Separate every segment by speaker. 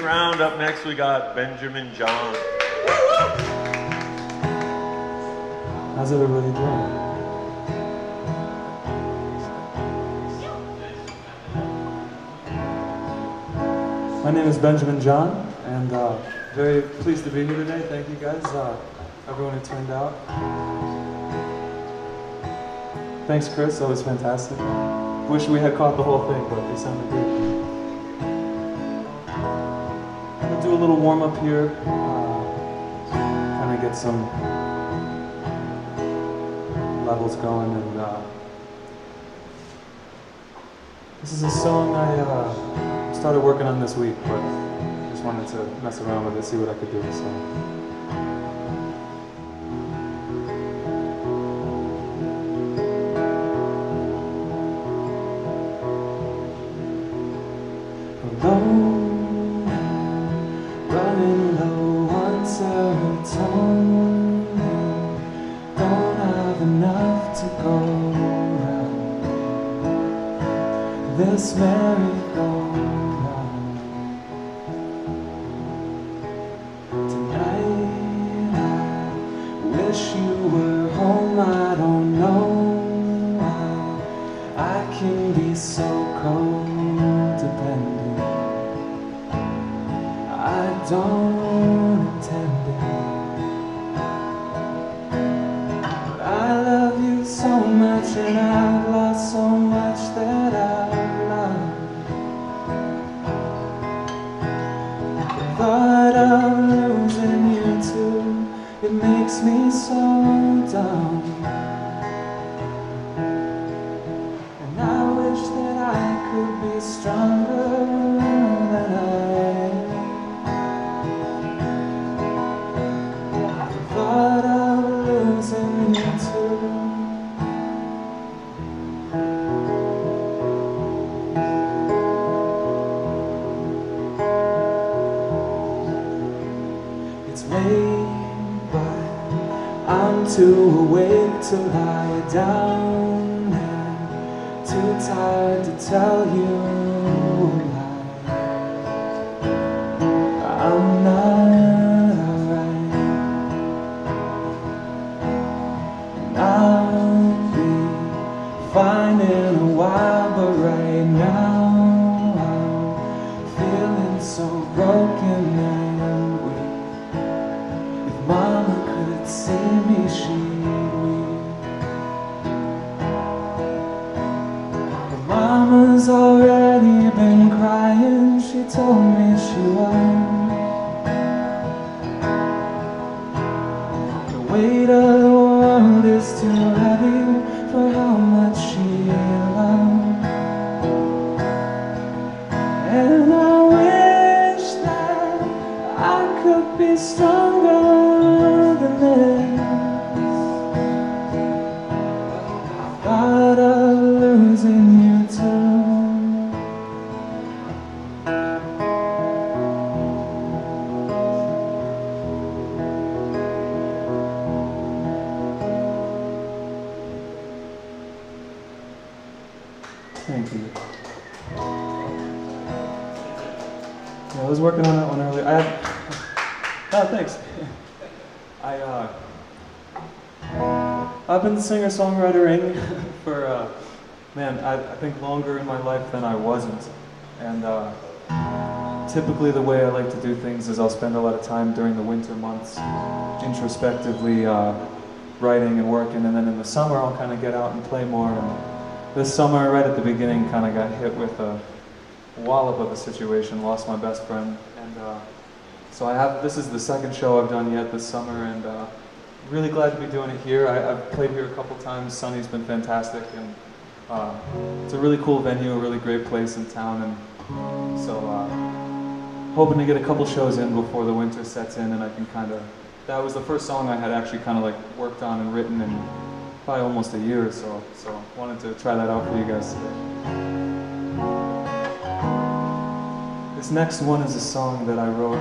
Speaker 1: round. Up next, we got Benjamin John.
Speaker 2: How's everybody doing? My name is Benjamin John, and very pleased to be here today. Thank you guys, everyone who turned out. Thanks, Chris. That was fantastic. Wish we had caught the whole thing, but they sounded good. I'm gonna do a little warm up here, kind of get some levels going, and this is a song I started working on this week, but just wanted to mess around with it, see what I could do. So. Alone, running low on serotonin, don't have enough to go round this merry-go-round. Tonight I wish you were home. I don't know why I can be so codependent. I don't intend it, but I love you so much, and I've lost so much that I've loved. The thought of losing you too, it makes me so dumb. And I wish that I could be stronger than I am. The thought of losing you too. It's late, but I'm too awake to lie down, and too tired to tell you I'm not alright. And I'll be fine in a while, but right now I'm feeling so broken and weak. If Mama could see me, she'd weep. But Mama's already been crying. She told me she won't. The weight of the world is too heavy for how much she loved. And I wish that I could be stronger than this. I thought of losing you too. Thank you. Yeah, I was working on that one earlier. Oh, thanks. I've been singer-songwritering for, man, I think longer in my life than I wasn't. And typically the way I like to do things is I'll spend a lot of time during the winter months introspectively writing and working, and then in the summer I'll kind of get out and play more. And this summer, right at the beginning, kind of got hit with a wallop of a situation, lost my best friend, and so this is the second show I've done yet this summer, and really glad to be doing it here. I've played here a couple times. Sunny's been fantastic, and it's a really cool venue, a really great place in town, and so hoping to get a couple shows in before the winter sets in, and I can kind of, that was the first song I had actually kind of like worked on and written in probably almost a year or so, so wanted to try that out for you guys today. This next one is a song that I wrote.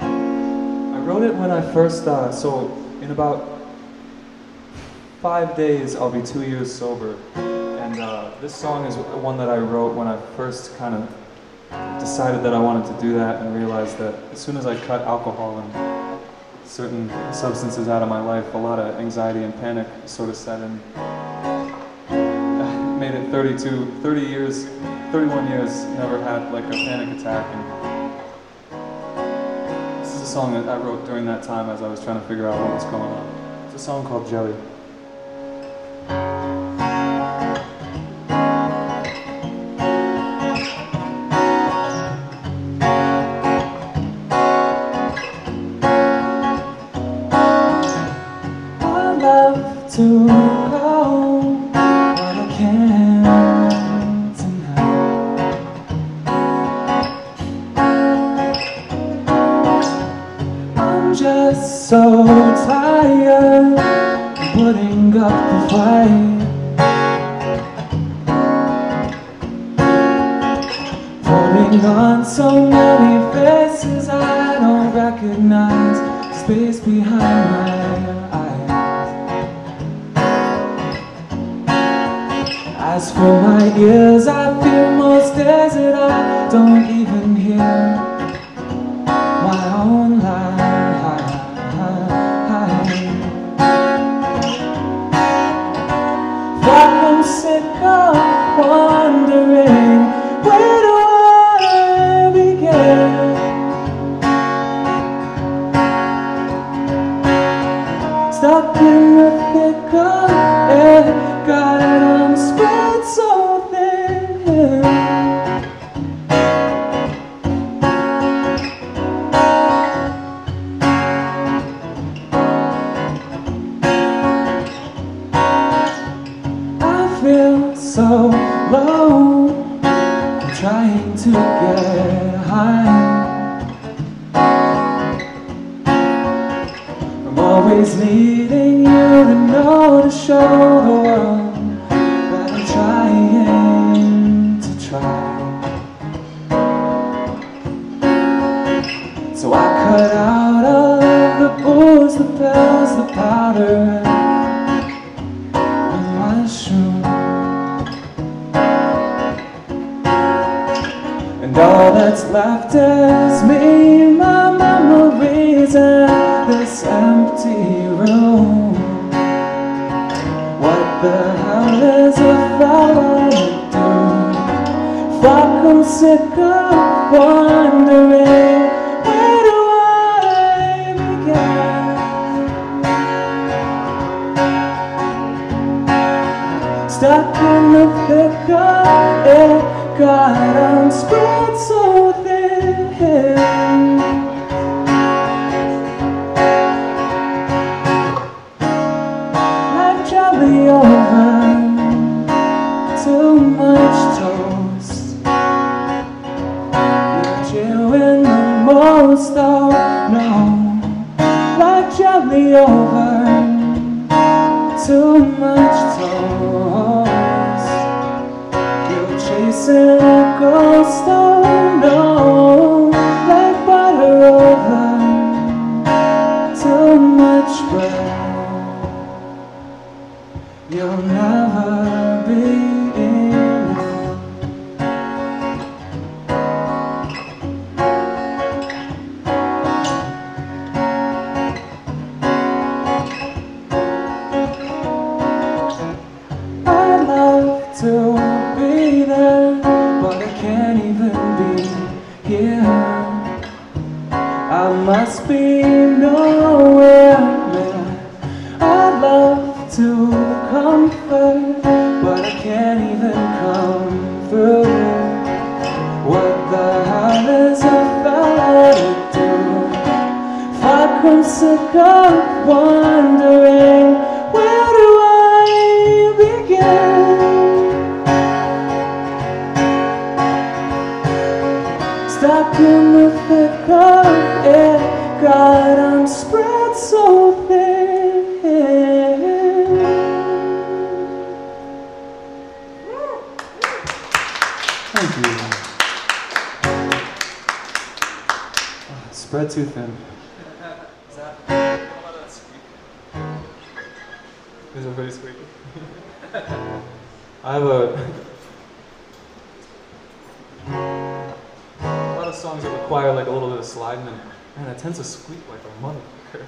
Speaker 2: I wrote it when I first, so in about 5 days I'll be 2 years sober. And this song is one that I wrote when I first kind of decided that I wanted to do that and realized that as soon as I cut alcohol and certain substances out of my life, a lot of anxiety and panic sort of set in. I made it 31 years, never had like a panic attack. And this is a song that I wrote during that time as I was trying to figure out what was going on. It's a song called Jelly. To go, but I can't tonight. I'm just so tired of putting up the fight, putting on so many faces I don't recognize, space behind my eyes. As for my ears, I feel most days that I don't even hear my own life. But I'm sick of wondering, where do I begin? Stuck in the thick of it, God, I'm spread so thin. I feel so low, I'm trying to get high. I'm always needing you to know, to show the world that I'm trying to try. So I cut out all of the booze, the pills, the powder, and mushroom. And all that's left is me, my memories, and this empty room. What the hell is a fella to do? Fuck, I'm sick of wondering, where do I begin? Stuck in the thick of it, God, I'm spread so thin. Like jelly over too much toast. You're chewing the most, oh no. Like jelly over too much toast. You're chasing a ghost, oh no. Like butter over too much bread. You'll never be enough. I'd love to be there, but I can't even be here. I must be nowhere near. I'd love to comfort, but I can't even come through. What the hell is a fella to do? Fuck, I'm sick of wondering, where do I begin? Stuck in the thick of it, God, I'm spread so thin. Thank you. Spread too thin. Is that? How about that squeak? Is it very squeaky? I have a songs that require like a little bit of sliding, and man, it tends to squeak like a motherfucker.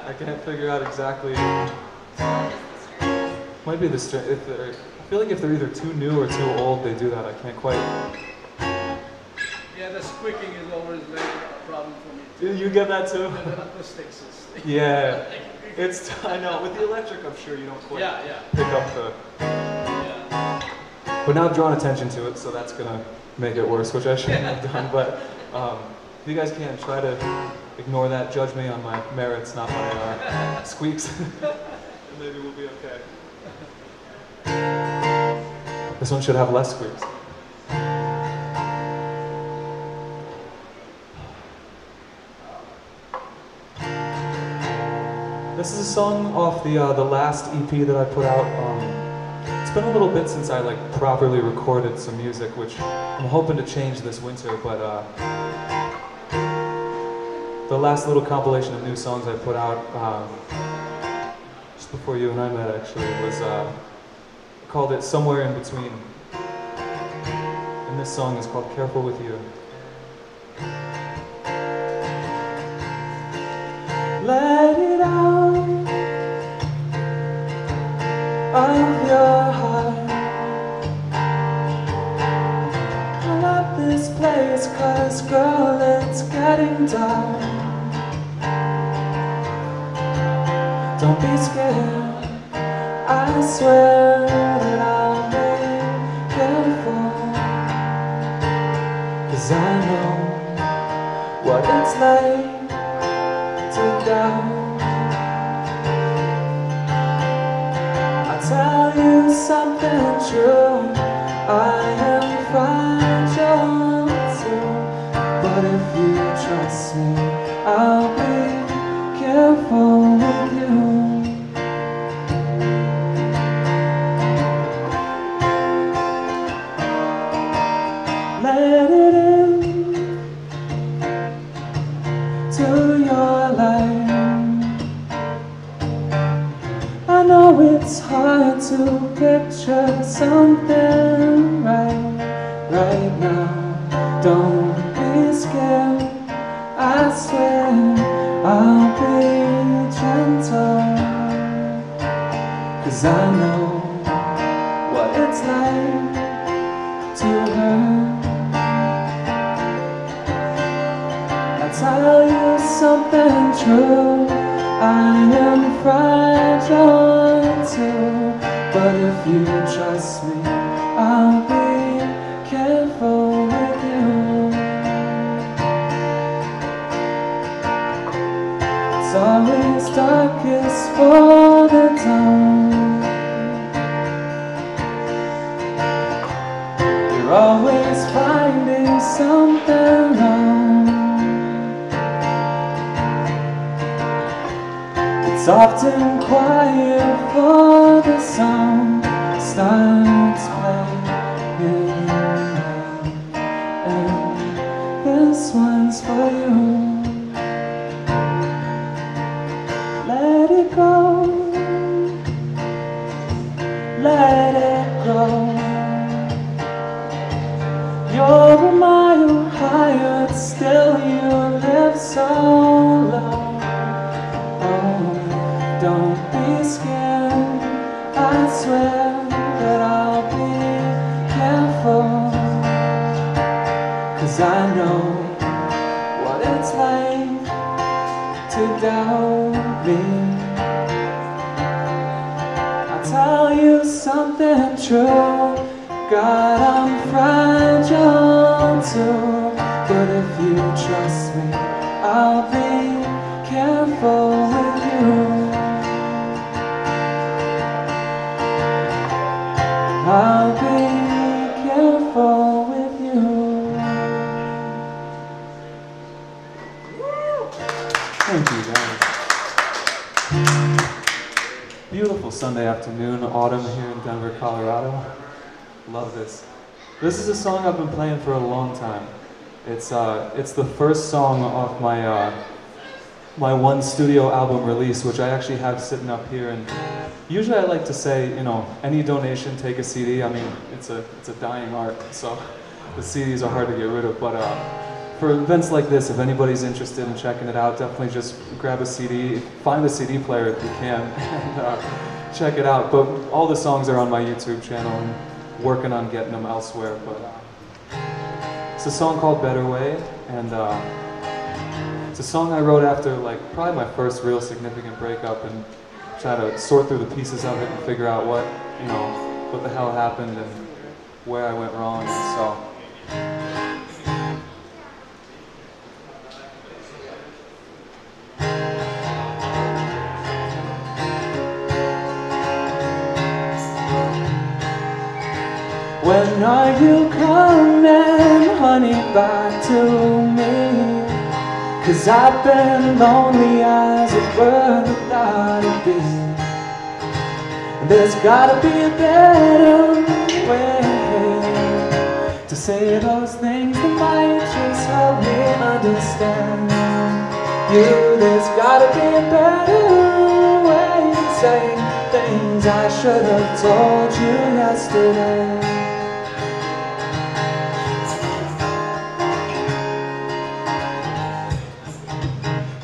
Speaker 2: I can't figure out exactly. Might be the string. I feel like if they're either too new or too old, they do that. I can't quite.
Speaker 3: Yeah, the squeaking is always like a problem for me.
Speaker 2: You get that too?
Speaker 3: The acoustics is.
Speaker 2: Yeah. I know, with the electric I'm sure you don't quite pick up the...
Speaker 3: Yeah.
Speaker 2: But now I've drawn attention to it, so that's gonna make it worse, which I shouldn't have done, but if you guys can, try to ignore that, judge me on my merits, not my squeaks, and maybe we'll be okay. This one should have less squeaks. This is a song off the last EP that I put out. It's been a little bit since I like properly recorded some music, which I'm hoping to change this winter. But the last little compilation of new songs I put out just before you and I met, actually, was I called it Somewhere in Between, and this song is called Careful With You. Let it out of your heart. I love this place 'cause girl, it's getting dark. Don't be scared, I swear that I'll be careful, 'cause I know what it's like to doubt. I tell you something true, I am fragile too, but if you trust me, I'll be careful with you. Let it in to your life. I know it's hard to picture something right now. Don't be scared, I swear I'll be gentle, 'cause I know what it's like to hurt. Tell you something true, I am fragile too, but if you trust me, I'll be careful with you. It's always darkest for the dawn. You're always finding something wrong. It's often quiet for the song starts playing, and this one's for you. Let it go, let it go. You're a mile higher, still you live so low. Don't be scared, I swear that I'll be careful, 'cause I know what it's like to doubt me. I'll tell you something true, God, I'm fragile too, but if you trust me, I'll be careful with you. I'll be careful with you. Thank you, guys. Beautiful Sunday afternoon, autumn here in Denver, Colorado. Love this. This is a song I've been playing for a long time. It's the first song off my my one studio album release, which I actually have sitting up here. And usually I like to say, you know, any donation, take a CD. I mean, it's a dying art, so the CDs are hard to get rid of. But for events like this, if anybody's interested in checking it out, definitely just grab a CD, find a CD player if you can, and check it out. But all the songs are on my YouTube channel, and working on getting them elsewhere. But it's a song called Better Way, and it's a song I wrote after probably my first real significant breakup, and try to sort through the pieces of it and figure out what the hell happened and where I went wrong. And so when are you coming, honey, back to me? 'Cause I've been lonely as a bird without a beat. There's gotta be a better way to say those things that might just help me understand you. There's gotta be a better way to say things I should have told you yesterday.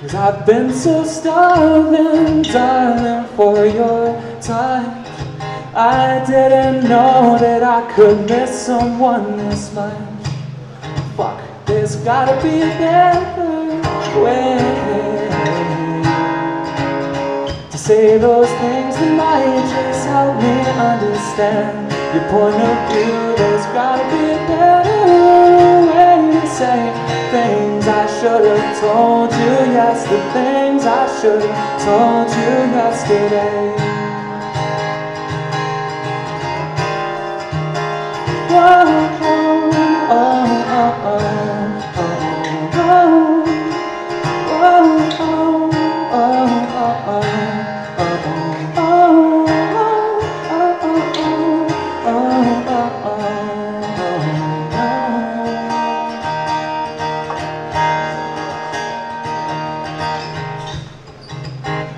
Speaker 2: 'Cause I've been so starving, darling, for your time. I didn't know that I could miss someone this much. Fuck, there's gotta be a better way to say those things that might just help me understand your point of view. There's gotta be a better way to say things I should have told you yesterday. Things I should have told you yesterday.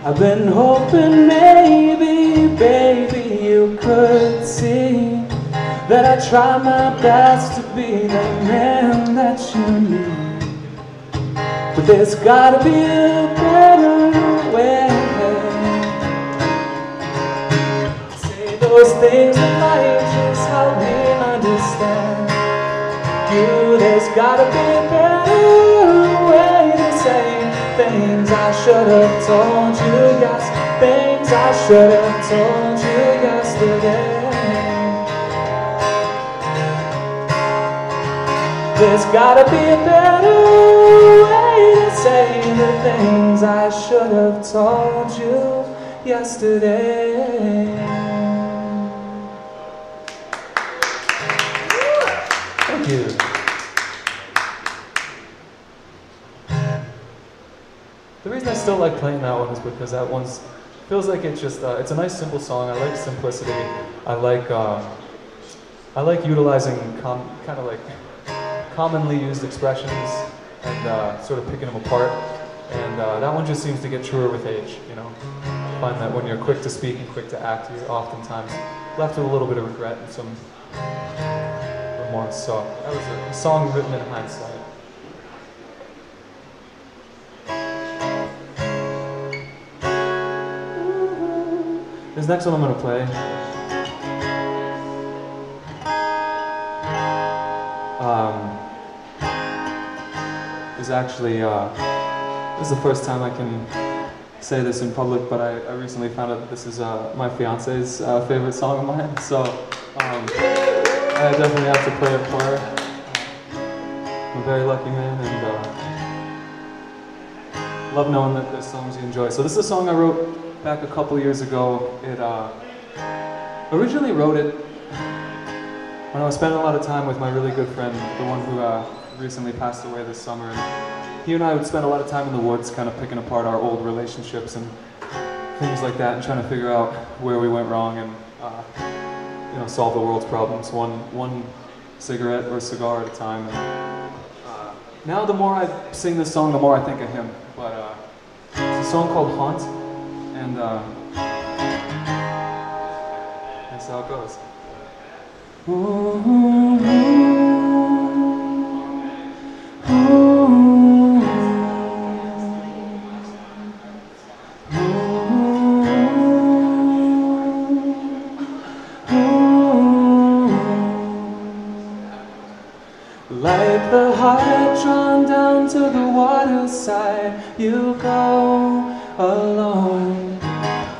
Speaker 2: I've been hoping maybe, baby, you could see that I try my best to be the man that you need. But there's gotta be a better way to say those things that might just help me understand you. There's gotta be a better way to say things I should have told you yesterday. Things I should have told you yesterday. There's gotta be a better way to say the things I should have told you yesterday. Thank you. The reason I still like playing that one is because that one feels like it's just it's a nice simple song. I like simplicity. I like utilizing kind of like commonly used expressions and sort of picking them apart. And that one just seems to get truer with age, you know. I find that when you're quick to speak and quick to act, you're oftentimes left with a little bit of regret and some remorse. So that was a song written in hindsight. This next one I'm going to play is actually, this is the first time I can say this in public, but I recently found out that this is my fiance's favorite song of mine, so I definitely have to play it for her. I'm a very lucky man, and love knowing that there's songs you enjoy. So this is a song I wrote back a couple years ago. Originally wrote it when I was spending a lot of time with my really good friend, the one who recently passed away this summer. And he and I would spend a lot of time in the woods kind of picking apart our old relationships and things like that, and trying to figure out where we went wrong and you know, solve the world's problems one cigarette or cigar at a time. And now the more I sing this song, the more I think of him. But it's a song called Haunt, and that's how it goes. Ooh, ooh, ooh. Like the heart drawn down to the waterside, you go alone.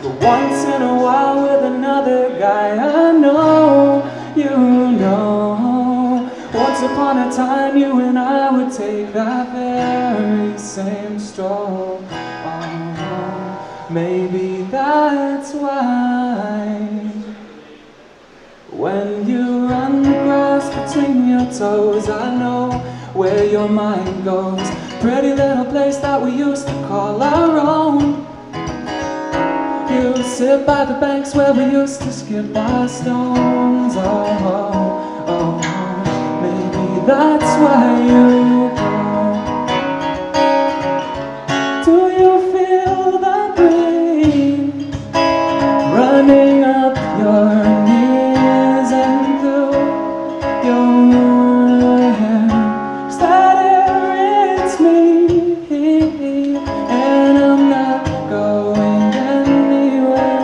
Speaker 2: But once in a while with another guy, I know, you know. Once upon a time you and I would take that very same stroll. Oh, maybe that's why when you run the grass between your toes, I know where your mind goes. Pretty little place that we used to call our own. You sit by the banks where we used to skip our stones. Oh, oh, maybe that's why you go. Do you feel the breeze running up your knees and through your hair? 'Cause that irritates me, and I'm not going anywhere.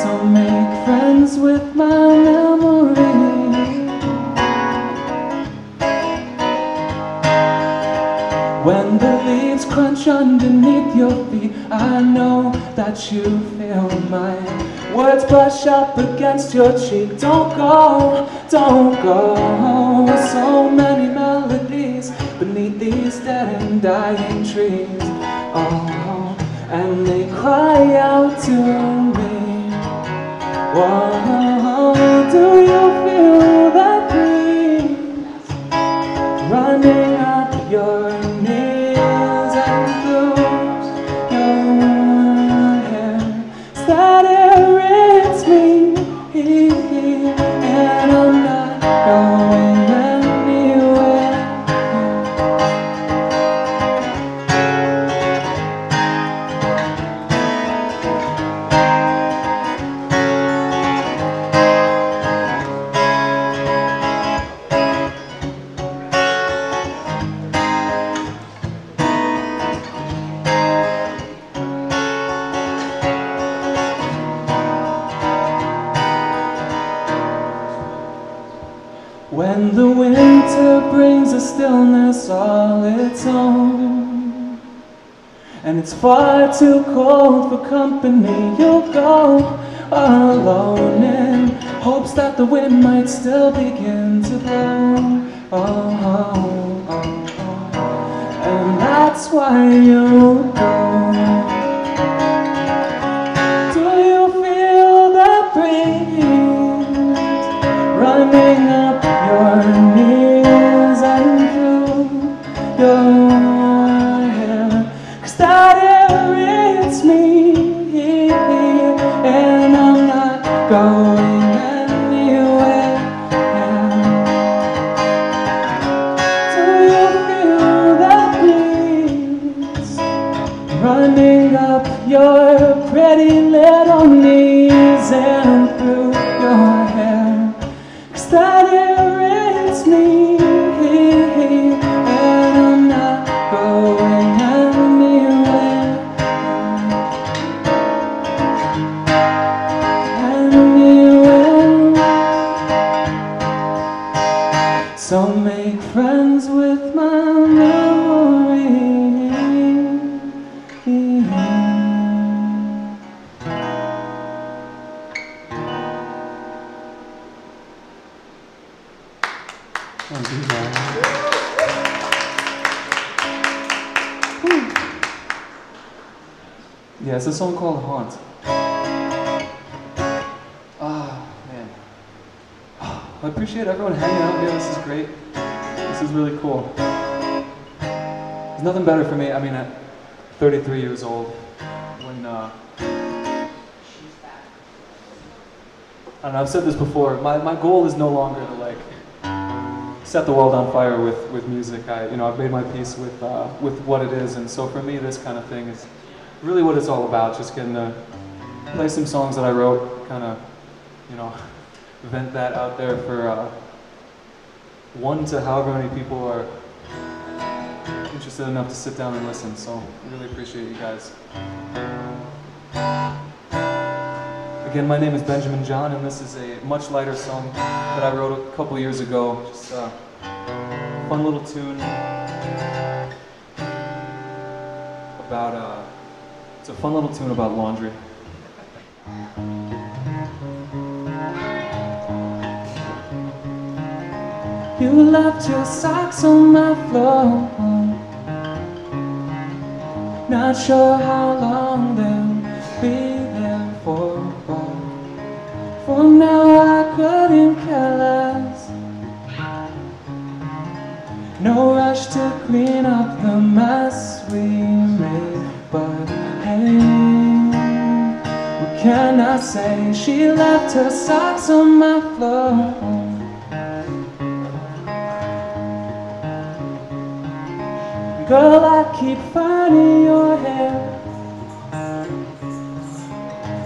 Speaker 2: So make friends with my memory. When the leaves crunch underneath your feet, I know that you feel mine. Words brush up against your cheek. Don't go, don't go. So many melodies beneath these dead and dying trees. Oh, and they cry out to me. Whoa, do you feel that breeze running up your knees and through your hair? 'Cause that irritates me, and I'm not going anywhere. When the winter brings a stillness all its own, and it's far too cold for company, you'll go alone in hopes that the wind might still begin to blow. Oh, oh, oh, oh. And that's why you go. Do you feel that breeze running up your knees and through your hair? 'Cause that irritates me, and I'm not going anywhere. Do you feel that breeze running up your pretty little knees and through your hair? 'Cause that irritates me, and I'm not going anywhere. Anywhere. So make friends with my memory. Thank you, guys. Yeah, it's a song called Haunt. Ah, man. I appreciate everyone hanging out here. This is great. This is really cool. There's nothing better for me. I mean, at 33 years old, when I don't know, I've said this before. My goal is no longer to like set the world on fire with music. I've made my peace with what it is, and so for me, this kind of thing is really what it's all about. Just getting to play some songs that I wrote, kind of, vent that out there for one to however many people are interested enough to sit down and listen. So I really appreciate you guys. Again, my name is Benjamin John, and this is a much lighter song that I wrote a couple years ago, just fun little tune about, it's a fun little tune about laundry. You left your socks on my floor. Not sure how long they'll be there for, but for now I couldn't care less. No rush to clean up the mess we made, but hey, what can I say? She left her socks on my floor. Girl, I keep finding your hair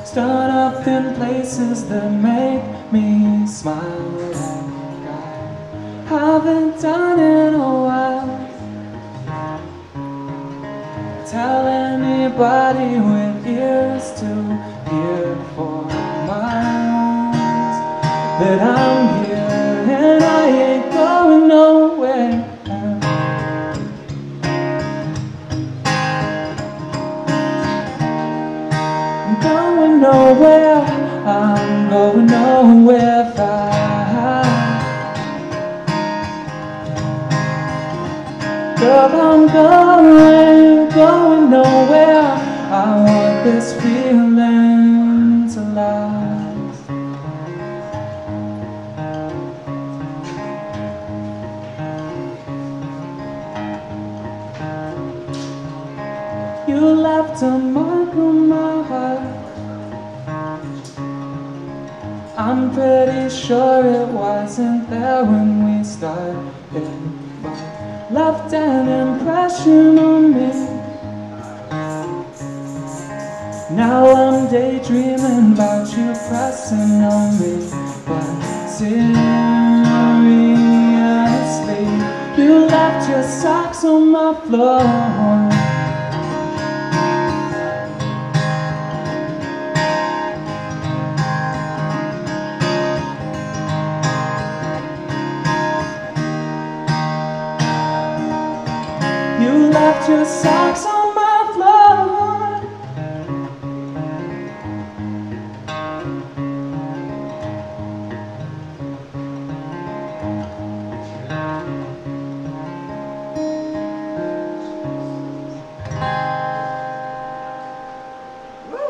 Speaker 2: stored up in places that make me smile. Like I haven't done in a while. Tell anybody with ears to hear for miles that I'm here and I ain't going nowhere. Nowhere, I'm going nowhere fast. Girl, I'm going nowhere. I want this feeling to last. You left a mark on my heart. I'm pretty sure it wasn't there when we started, but left an impression on me. Now I'm daydreaming about you pressing on me, but seriously, you left your socks on my floor. You left your socks on my floor.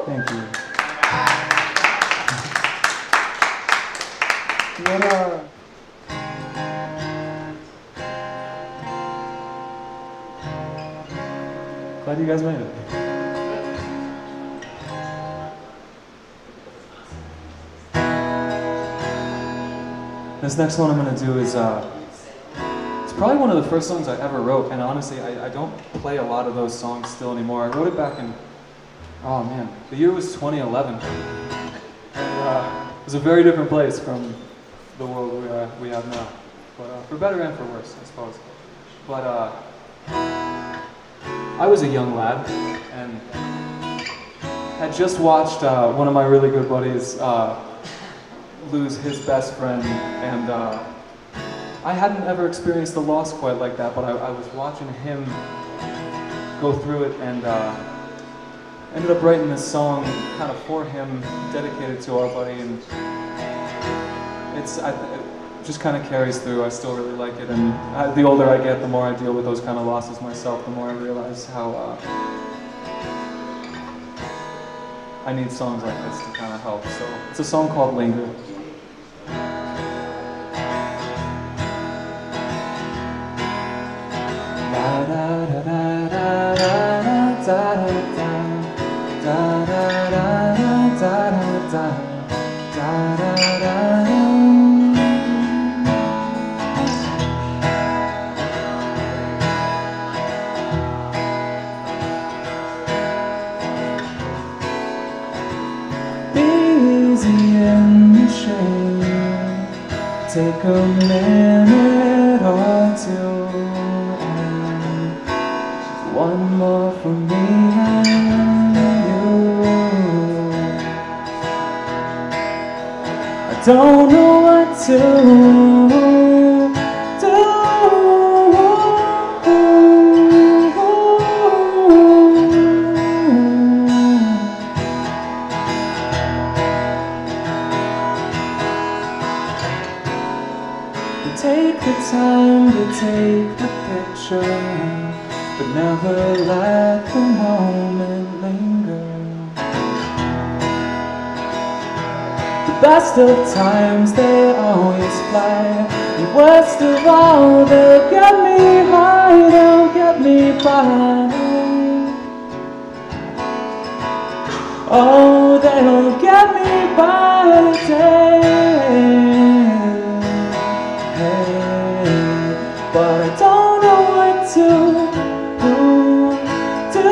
Speaker 2: Thank you. Glad you guys made it. This next one I'm going to do is, it's probably one of the first songs I ever wrote, and honestly, I don't play a lot of those songs still anymore. I wrote it back in, oh man, the year was 2011. And, it was a very different place from the world we have now, but for better and for worse, I suppose. But I was a young lad and had just watched one of my really good buddies lose his best friend, and I hadn't ever experienced the loss quite like that, but I was watching him go through it, and ended up writing this song kind of for him, dedicated to our buddy, and it just kind of carries through. I still really like it, and the older I get, the more I deal with those kind of losses myself, the more I realize how I need songs like this to kind of help. So it's a song called Linger. Take a minute or two, and one more for me and you. I don't know what to do. take the time to take the picture, but never let the moment linger. The best of times, they always fly, and worst of all, they'll get me high, they'll get me by. Oh, they'll get me by today. But I don't know what to do.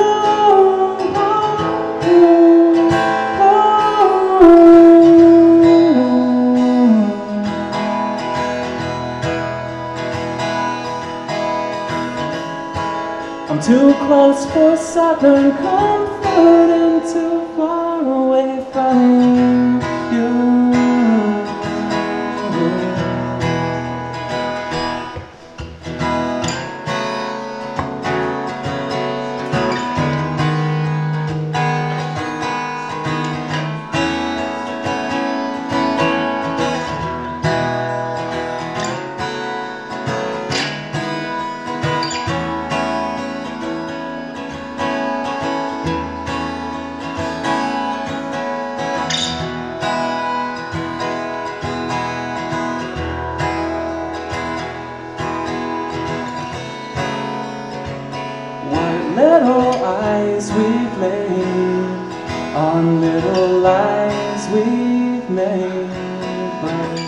Speaker 2: I'm too close for southern comfort and too far away from you. Little eyes we've laid on little lies we've made, but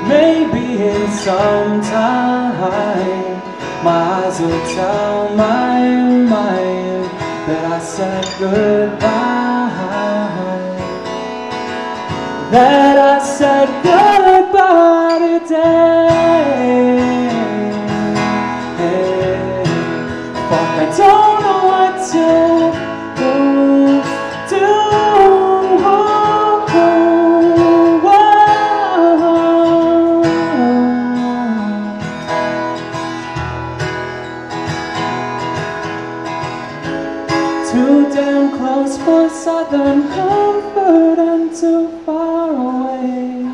Speaker 2: maybe in some time my eyes will tell my mind that I said goodbye, that I said goodbye today. I don't know what to do. Too damn close for southern comfort and too far away.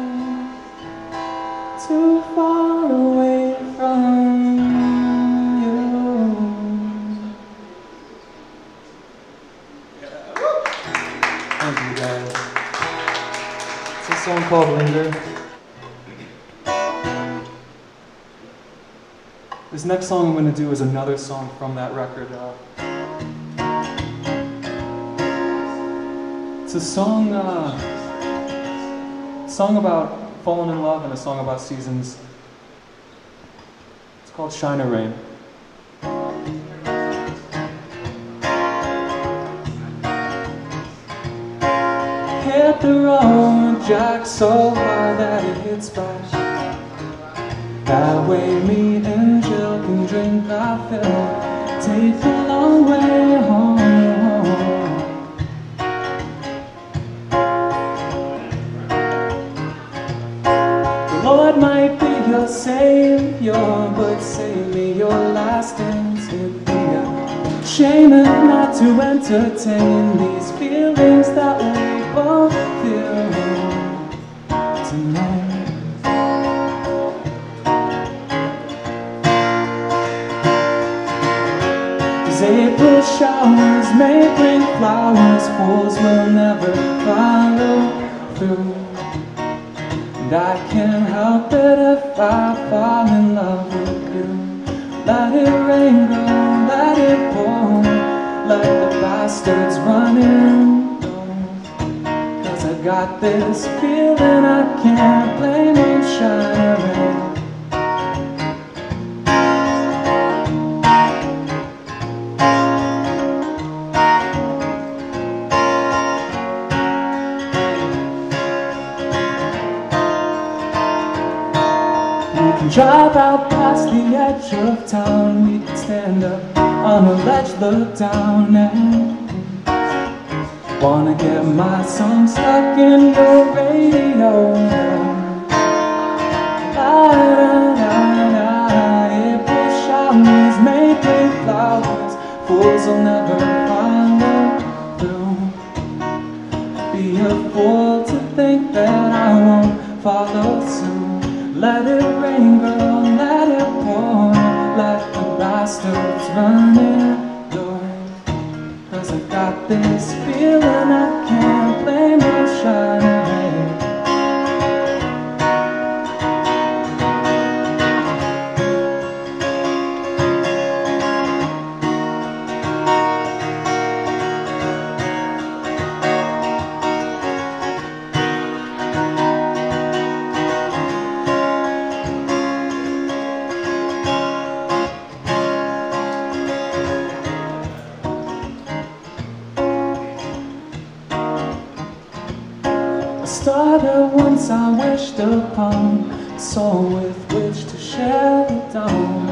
Speaker 2: Too far away from a song called Linger. This next song I'm going to do is another song from that record. It's a song about falling in love and a song about seasons. It's called Shine or Rain. Hit the road, jack so hard that it hits back. That way me and Jill can drink our fill, take the long way home. The Lord might be your savior, but save me your last dance with me. Shame it not to entertain these feelings that we both feel tonight. 'Cause April showers may bring flowers, fools will never follow through. And I can't help it if I fall in love with you. Let it rain, girl, let it pour, let the bastards run in. I got this feeling I can't blame on shining. We can drive out past the edge of town. We can stand up on a ledge, look down and wanna get my song stuck in your radio. April showers may bring flowers, fools will never follow through. Be a fool to think that I won't follow suit. Let it rain, girl, let it pour. Let the bastards run indoors. 'Cause I got this feeling I can't blame my shining rain. Star that once I wished upon, a soul with which to share the dawn.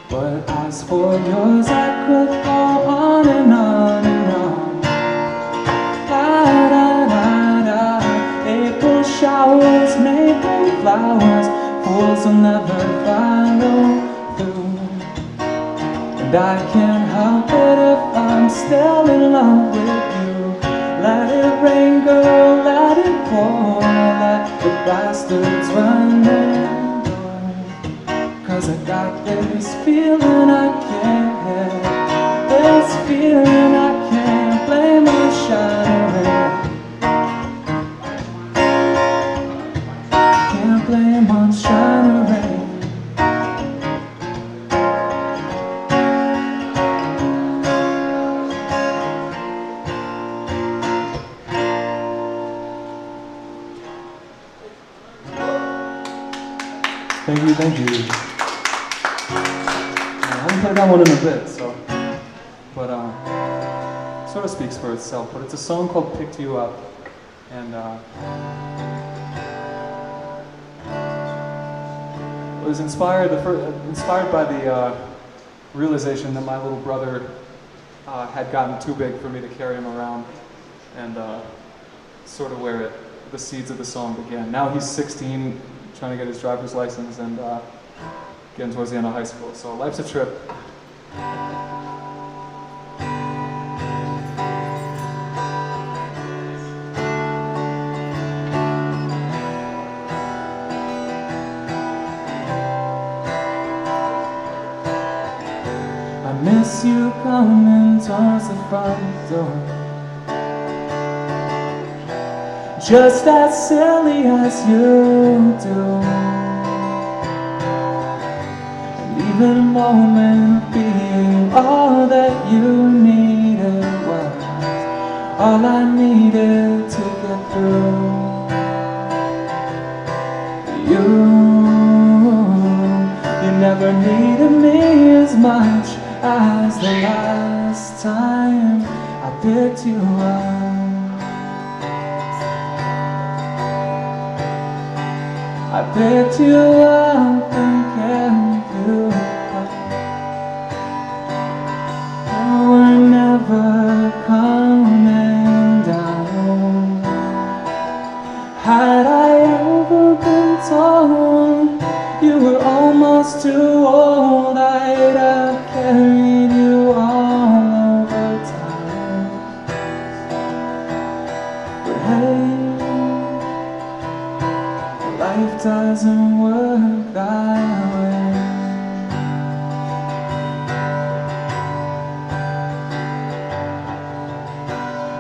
Speaker 2: But as for yours, I could go on and on and on. Da da da da. April showers may bring flowers, fools will never follow through. And I can't help it if I'm still in love with you. Let it rain, girl, let it pour. Let the bastards run indoors. 'Cause I got this feeling I can't help. This feeling I can't blame my shining rain. Can't blame my shining rain. Thank you. I haven't played that one in a bit, so, but sort of speaks for itself. But it's a song called "Picked You Up," and it was inspired by the realization that my little brother had gotten too big for me to carry him around, and sort of where the seeds of the song began. Now he's 16. Trying to get his driver's license and getting towards the end of high school. So life's a trip. I miss you coming towards the front door. Just as silly as you do. And even a moment of being all that you needed was all I needed to get through. You never needed me as much as the last time I picked you up. I picked you up and carried you up. You were never coming down. Had I ever been told you were almost too old, I'd have carried you all over town. But hey, life doesn't work that way.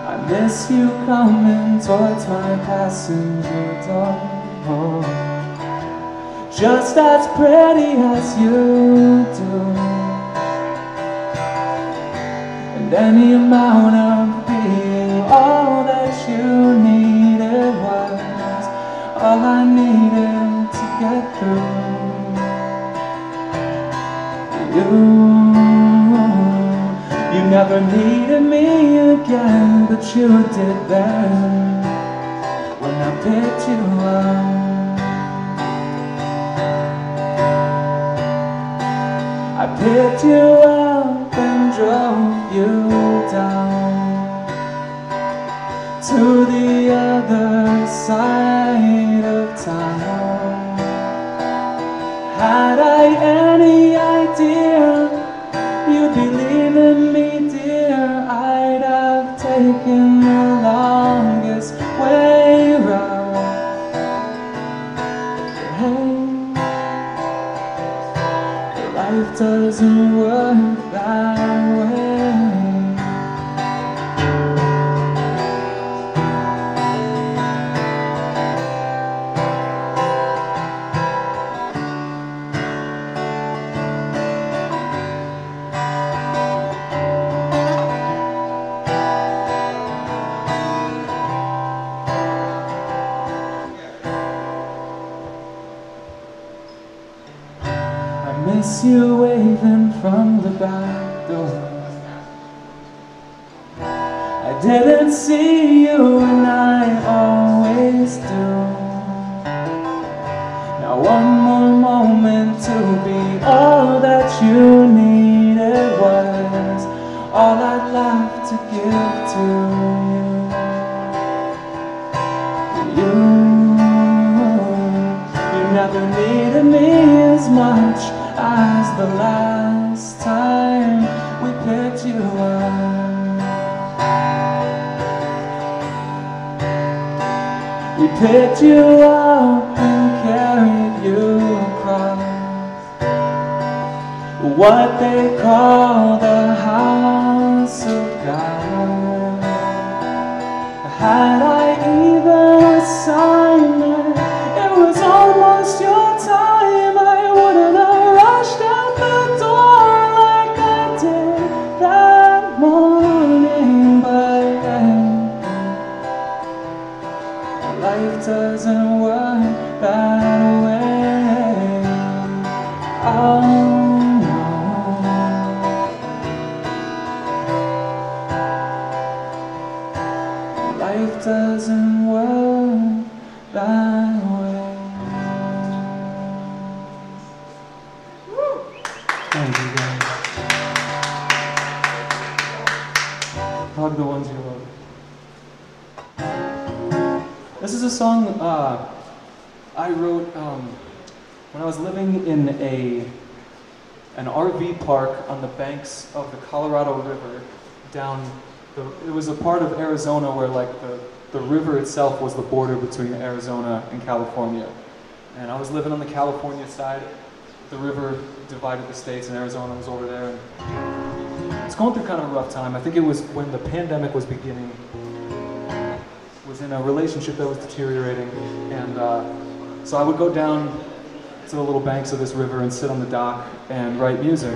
Speaker 2: I miss you coming towards my passenger door. Just as pretty as you do. And any amount of being all that you needed was all I needed to get through. You never needed me again, but you did then when I picked you up. I picked you up and drove you down to the other side of town. Had I any idea you'd be leaving me, dear, I'd have taken the longest way round. doesn't work that way. I miss you waving from the back door. I didn't see you and I always do. Now one more moment to be all that you needed was all I'd love to give to you. You never needed me as much as the last time we picked you up. We picked you up and carried you across what they call the house of God. Had I even a sign that it was almost your time, I wouldn't have rushed out the door like I did that morning. But life doesn't work that way. Oh no. Life doesn't work that way. Thank you guys. Hug the ones you love. This is a song I wrote when I was living in an RV park on the banks of the Colorado River it was a part of Arizona where like the river itself was the border between Arizona and California. And I was living on the California side. The river divided the states and Arizona was over there. And it's going through kind of a rough time. I think it was when the pandemic was beginning. Was in a relationship that was deteriorating, and so I would go down to the little banks of this river and sit on the dock and write music.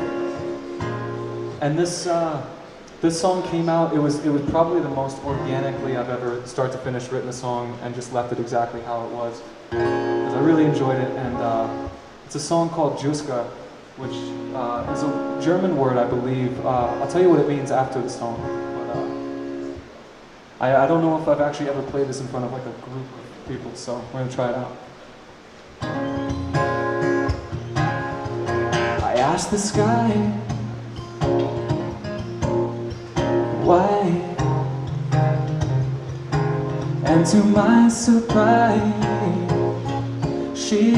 Speaker 2: And this song came out. It was probably the most organically I've ever start to finish written a song and just left it exactly how it was, because I really enjoyed it. And it's a song called Jouska, which is a German word, I believe. I'll tell you what it means after the song. I don't know if I've actually ever played this in front of like a group of people, so we're gonna try it out. I asked the sky why, and to my surprise, she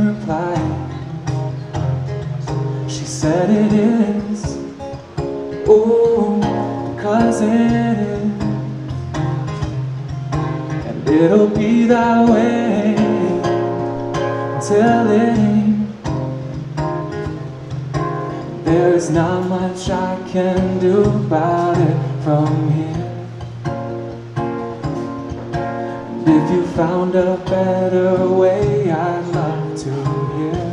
Speaker 2: replied. She said it is, oh, because it is. It'll be that way until it ain't. There's not much I can do about it from here. And if you found a better way, I'd love to hear.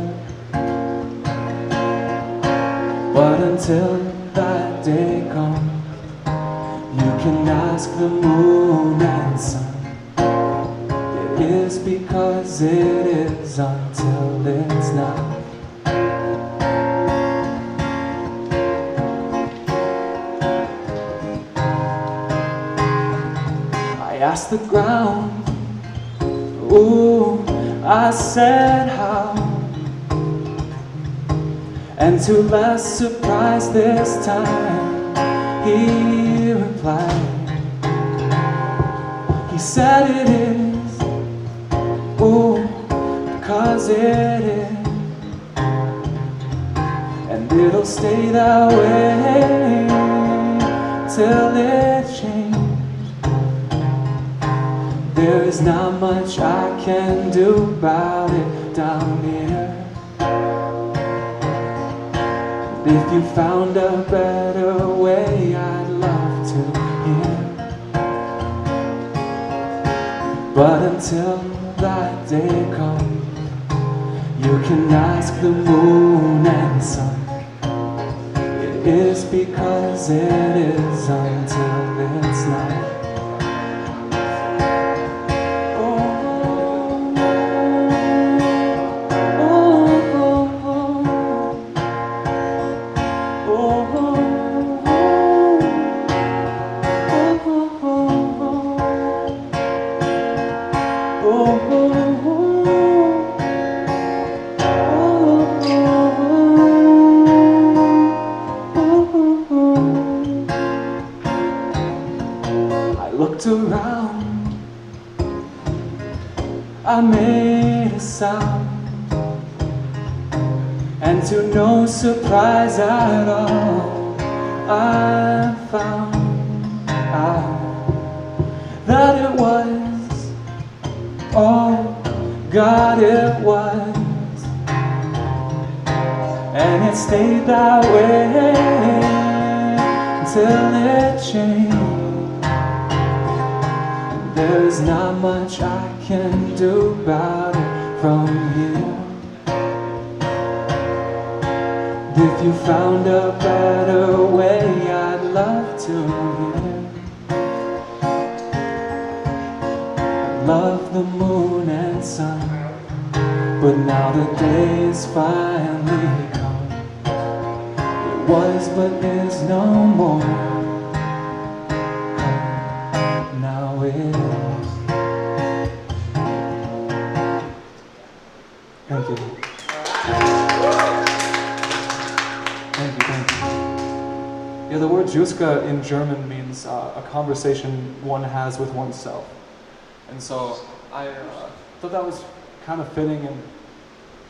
Speaker 2: But until that day comes, you can ask the moon and sun. It is because it is until it's not. I asked the ground, ooh, I said how. And to less surprise this time, he replied. He said it is, oh, because it is, and it'll stay that way till it changes. There is not much I can do about it down here. If you found a better way, I'd love to hear. But until that day comes, you can ask the moon and sun. It is because it is until it's not. Around, I made a sound, and to no surprise at all, I found out that it was, oh God, it was, and it stayed that way until it changed. There's not much I can do about it from here. If you found a better way, I'd love to hear. I love the moon and sun, but now the day's finally come. It was but is no more. Now it is. Thank you. Thank you. Yeah, the word Jouska in German means a conversation one has with oneself. And so I thought that was kind of fitting and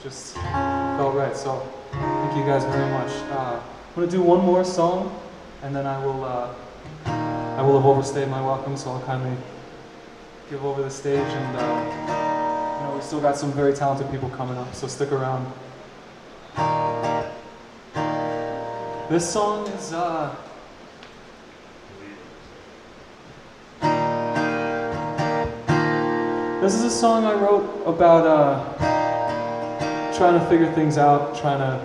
Speaker 2: just felt right. So thank you guys very much. I'm going to do one more song, and then I will have overstayed my welcome, so I'll kindly give over the stage. And you know, we still got some very talented people coming up, so stick around. This song is this is a song I wrote about trying to figure things out, trying to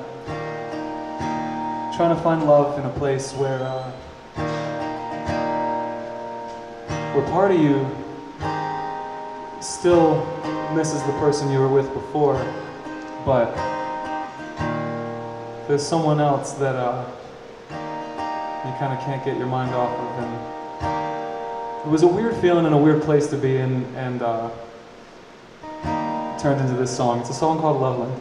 Speaker 2: find love in a place where part of you still misses the person you were with before, but there's someone else that you kind of can't get your mind off of. And it was a weird feeling and a weird place to be in, and turned into this song. It's a song called Loveland.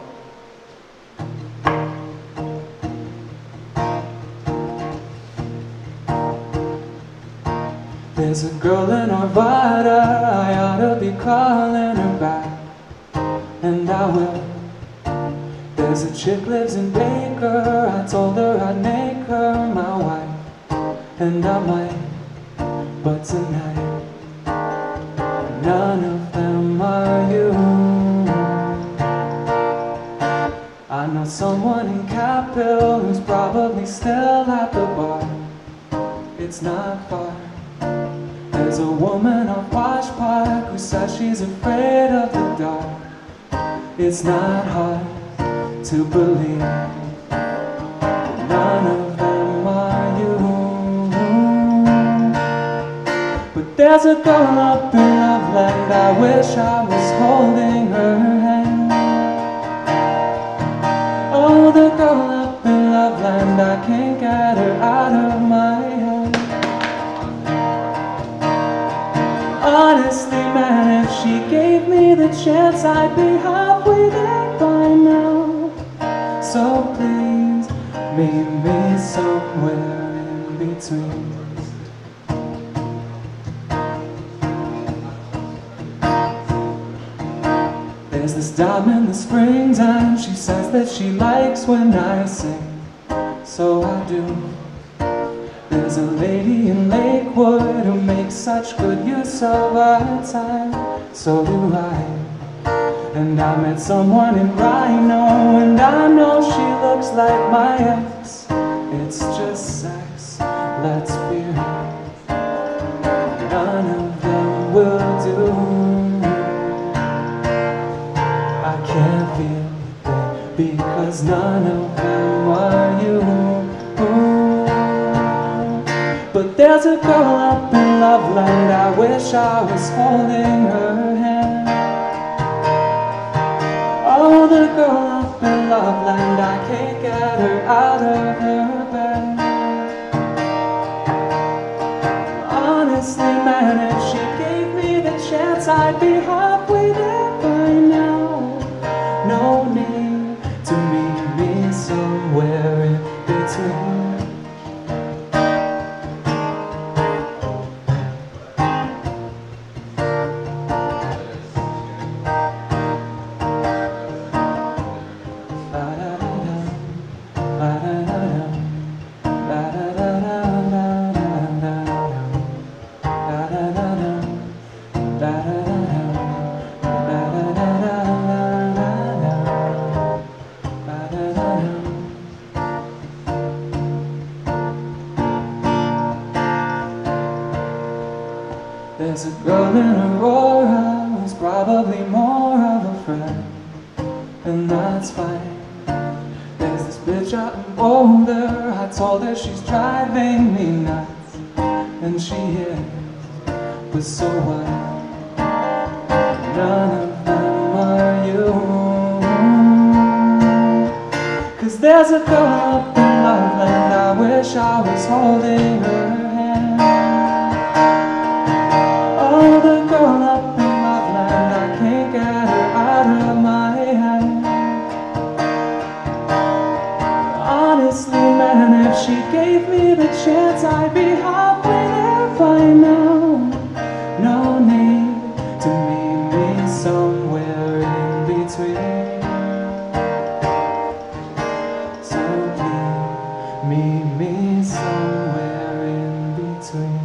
Speaker 2: There's a girl in Arvada, I ought to be calling her back, and I will. There's a chick lives in Baker, I told her I'd make her my wife, and I might, but tonight, none of them are you. I know someone in Capel who's probably still at the bar. It's not far. There's a woman on Wash Park who says she's afraid of the dark. It's not hard to believe none of them are you. But there's a girl up in Loveland, I wish I was holding her hand. Oh, the girl up in Loveland, I can't get her out of my head. Honestly, man, if she gave me the chance, I'd be halfway there by now. So please, meet me somewhere in between. There's this dame in the springtime, she says that she likes when I sing, so I do. There's a lady in Lakewood who makes such good use of our time, so do I. And I met someone in Rhino, and I know she looks like my ex. it's just sex, let's be real. None of them will do. I can't feel it because none of them are you. But there's a girl up in Loveland, I wish I was holding her hand. Oh, the girl up in Loveland, I can't get her out of her bed. Honestly, man, if she gave me the chance, I'd be halfway there by now. No need to meet me somewhere in between. There's a girl in Aurora who's probably more of a friend, and that's fine. There's this bitch out in Boulder, I told her she's driving me nuts, and she is, but so what? None of them are you. 'Cause there's a girl up in Loveland, I wish I was holding her hand. Oh, the girl up in Loveland, I can't get her out of my head. Honestly, man, if she gave me the chance, I'd be halfway there by now. No need to meet me somewhere in between. So please, meet me somewhere in between.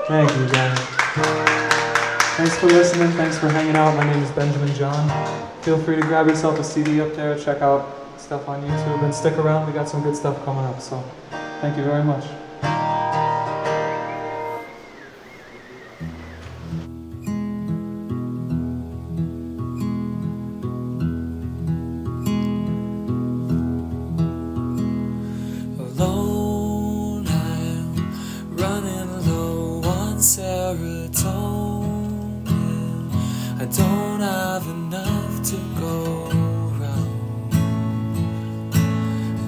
Speaker 2: Thank you, guys. Thanks for listening. Thanks for hanging out. My name is Benjamin John. Feel free to grab yourself a CD up there, check out stuff on YouTube, and stick around. We got some good stuff coming up. So, thank you very much.
Speaker 4: Alone, I'm running low on serotonin. I don't have enough to go round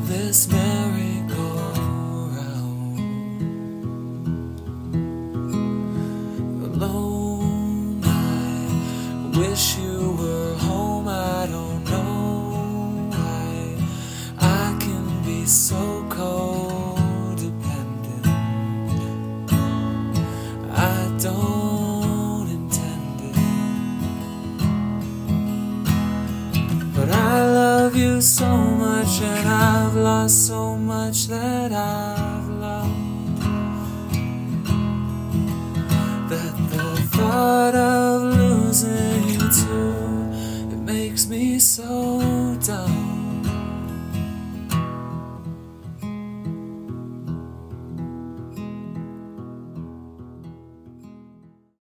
Speaker 4: this merry-go-round. Alone, I wish you were home. I don't know why I can be so codependent. I don't intend it, but I love you so much, and I've lost so much that I've loved, that the thought